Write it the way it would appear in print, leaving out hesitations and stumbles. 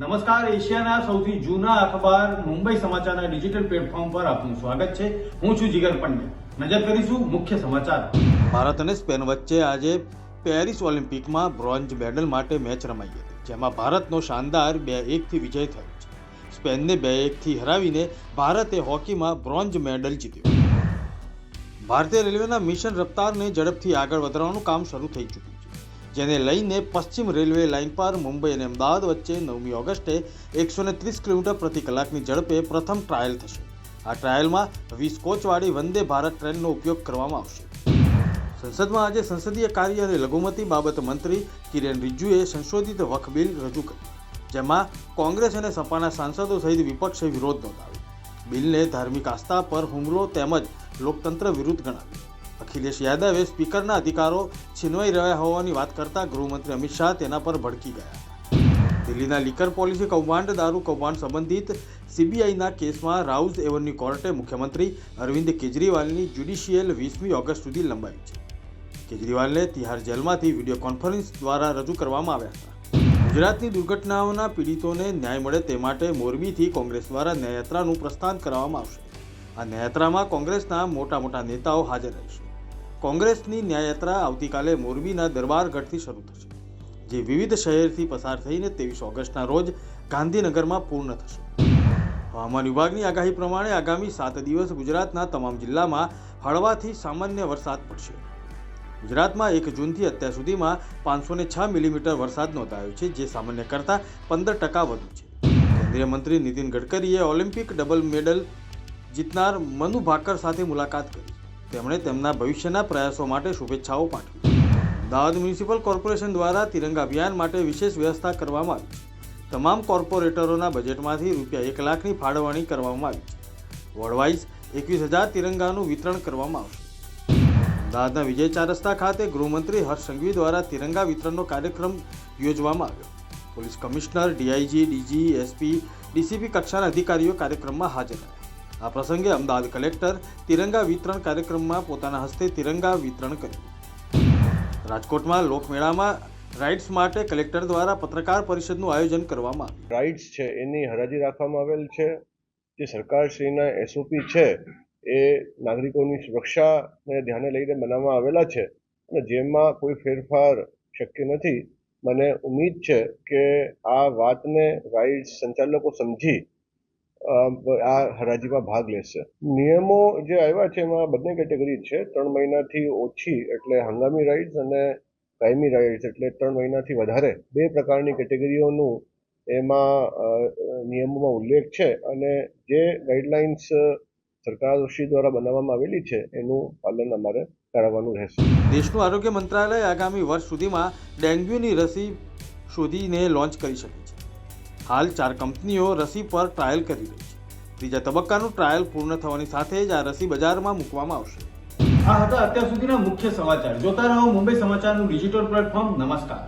નમસ્કાર, એશિયાના સૌથી જૂના અખબાર મુંબઈ સમાચારના ડિજિટલ પ્લેટફોર્મ પર આપનું સ્વાગત છે. હું છું જીગર પંડ્યા. નજર કરીશું મુખ્ય સમાચાર. ભારત અને સ્પેન વચ્ચે આજે પેરિસ ઓલિમ્પિકમાં બ્રોન્ઝ મેડલ માટે મેચ રમાઈ હતી, જેમાં ભારતનો શાનદાર 2-1 થી વિજય થયો છે. સ્પેનને 2-1 થી હરાવીને ભારતે હોકીમાં બ્રોન્ઝ મેડલ જીત્યો. ભારતીય રેલવેના મિશન રફતારને ઝડપથી આગળ વધારવાનું કામ શરૂ થઈ ચૂક્યું છે, જેને લઈને પશ્ચિમ રેલવે લાઇન પર મુંબઈ અને અમદાવાદ વચ્ચે 9મી ઓગસ્ટે 130 કિલોમીટર પ્રતિ કલાકની ઝડપે પ્રથમ ટ્રાયલ થશે. આ ટ્રાયલમાં 20 કોચવાળી વંદે ભારત ટ્રેનનો ઉપયોગ કરવામાં આવશે. સંસદમાં આજે સંસદીય કાર્ય અને લઘુમતી બાબત મંત્રી કિરેન રિજ્જુએ સંશોધિત વક્ફ બિલ રજૂ કર્યું, જેમાં કોંગ્રેસ અને સપાના સાંસદો સહિત વિપક્ષે વિરોધ નોંધાવ્યો. બિલને ધાર્મિક આસ્થા પર હુમલો તેમજ લોકતંત્ર વિરુદ્ધ ગણાવ્યું. અખિલેશ યાદવે સ્પીકરના અધિકારો છીનવાઈ રહ્યા હોવાની વાત કરતા ગૃહમંત્રી અમિત શાહ તેના પર ભડકી ગયા હતા. દિલ્હીના લીકર પોલિસી કૌભાંડ દારૂ કૌભાંડ સંબંધિત સીબીઆઈના કેસમાં રાઉઝ એવન્યુ કોર્ટે મુખ્યમંત્રી અરવિંદ કેજરીવાલની જ્યુડિશિયલ 20મી ઓગસ્ટ સુધી લંબાવી છે. કેજરીવાલને તિહાર જેલમાંથી વિડીયો કોન્ફરન્સ દ્વારા રજૂ કરવામાં આવ્યા હતા. ગુજરાતની દુર્ઘટનાઓના પીડિતોને ન્યાય મળે તે માટે મોરબીથી કોંગ્રેસ દ્વારા ન્યાયયાત્રાનું પ્રસ્થાન કરવામાં આવશે. આ ન્યાયયાત્રામાં કોંગ્રેસના મોટા નેતાઓ હાજર રહેશે. કોંગ્રેસની ન્યાયયાત્રા આવતીકાલે મોરબીના દરબારગઢથી શરૂ થશે, જે વિવિધ શહેરથી પસાર થઈને 23 ઓગસ્ટના રોજ ગાંધીનગરમાં પૂર્ણ થશે. હવામાન વિભાગની આગાહી પ્રમાણે આગામી 7 દિવસ ગુજરાતના તમામ જિલ્લામાં હળવાથી સામાન્ય વરસાદ પડશે. ગુજરાતમાં 1 જૂનથી અત્યાર સુધીમાં 506 મિલીમીટર વરસાદ નોંધાયો છે, જે સામાન્ય કરતાં 15% વધુ છે. કેન્દ્રીય મંત્રી નીતિન ગડકરીએ ઓલિમ્પિક ડબલ મેડલ જીતનાર મનુ ભાકર સાથે મુલાકાત કરી. તેમણે તેમના ભવિષ્યના પ્રયાસો માટે શુભેચ્છાઓ પાઠવી. અમદાવાદ મ્યુનિસિપલ કોર્પોરેશન દ્વારા તિરંગા અભિયાન માટે વિશેષ વ્યવસ્થા કરવામાં આવી છે. તમામ કોર્પોરેટરોના બજેટમાંથી ₹1 લાખની ફાળવણી કરવામાં આવી છે. વોર્ડવાઇઝ 21,000 તિરંગાનું વિતરણ કરવામાં આવશે. અમદાવાદના વિજય 4 રસ્તા ખાતે ગૃહમંત્રી હર્ષ સંઘવી દ્વારા તિરંગા વિતરણનો કાર્યક્રમ યોજવામાં આવ્યો. Police commissioner, DIG, DG, SP, DCP કક્ષાના અધિકારીઓ કાર્યક્રમમાં હાજર રહ્યા. આ પ્રસંગે અમદાવાદ કલેક્ટર તિરંગા વિતરણ કાર્યક્રમમાં પોતાના હસ્તે તિરંગા વિતરણ કર્યું. રાજકોટમાં લોકમેળામાં રાઇડ્સ માટે કલેક્ટર દ્વારા પત્રકાર પરિષદનું આયોજન કરવામાં આવ્યું. રાઇડ્સ છે એની હરાજી રાખવામાં આવેલ છે. જે સરકારશ્રીના એસઓપી છે એ નાગરિકોની સુરક્ષાને ધ્યાને લઈને બનાવવામાં આવેલા છે અને જેમાં કોઈ ફેરફાર શક્ય નથી. મને ઉમ્મીદ છે કે આ વાતને રાઇડ્સ સંચાલકો સમજી આ હરાજીમાં ભાગ લેશે. નિયમો જે આવ્યા છે એમાં બંને કેટેગરી છે. 3 મહિનાથી ઓછી એટલે હંગામી રાઇડ્સ અને કાયમી રાઇડ્સ એટલે 3 મહિનાથી વધારે, 2 પ્રકારની કેટેગરીઓનું એમાં નિયમોમાં ઉલ્લેખ છે અને જે ગાઈડલાઇન્સ સરકારશ્રી દ્વારા બનાવવામાં આવેલી છે એનું પાલન અમારે કરાવવાનું રહેશે. દેશનું આરોગ્ય મંત્રાલય આગામી વર્ષ સુધીમાં ડેન્ગ્યુની રસી શોધીને લોન્ચ કરી શકે છે. હાલ 4 કંપનીઓ રસી પર ટ્રાયલ કરી રહી છે. ત્રીજા તબક્કાનું ટ્રાયલ પૂર્ણ થવાની સાથે જ આ રસી બજારમાં મૂકવામાં આવશે. આ હતા અત્યાર સુધીના મુખ્ય સમાચાર. જોતા રહો મુંબઈ સમાચારનું ડિજિટલ પ્લેટફોર્મ. નમસ્કાર.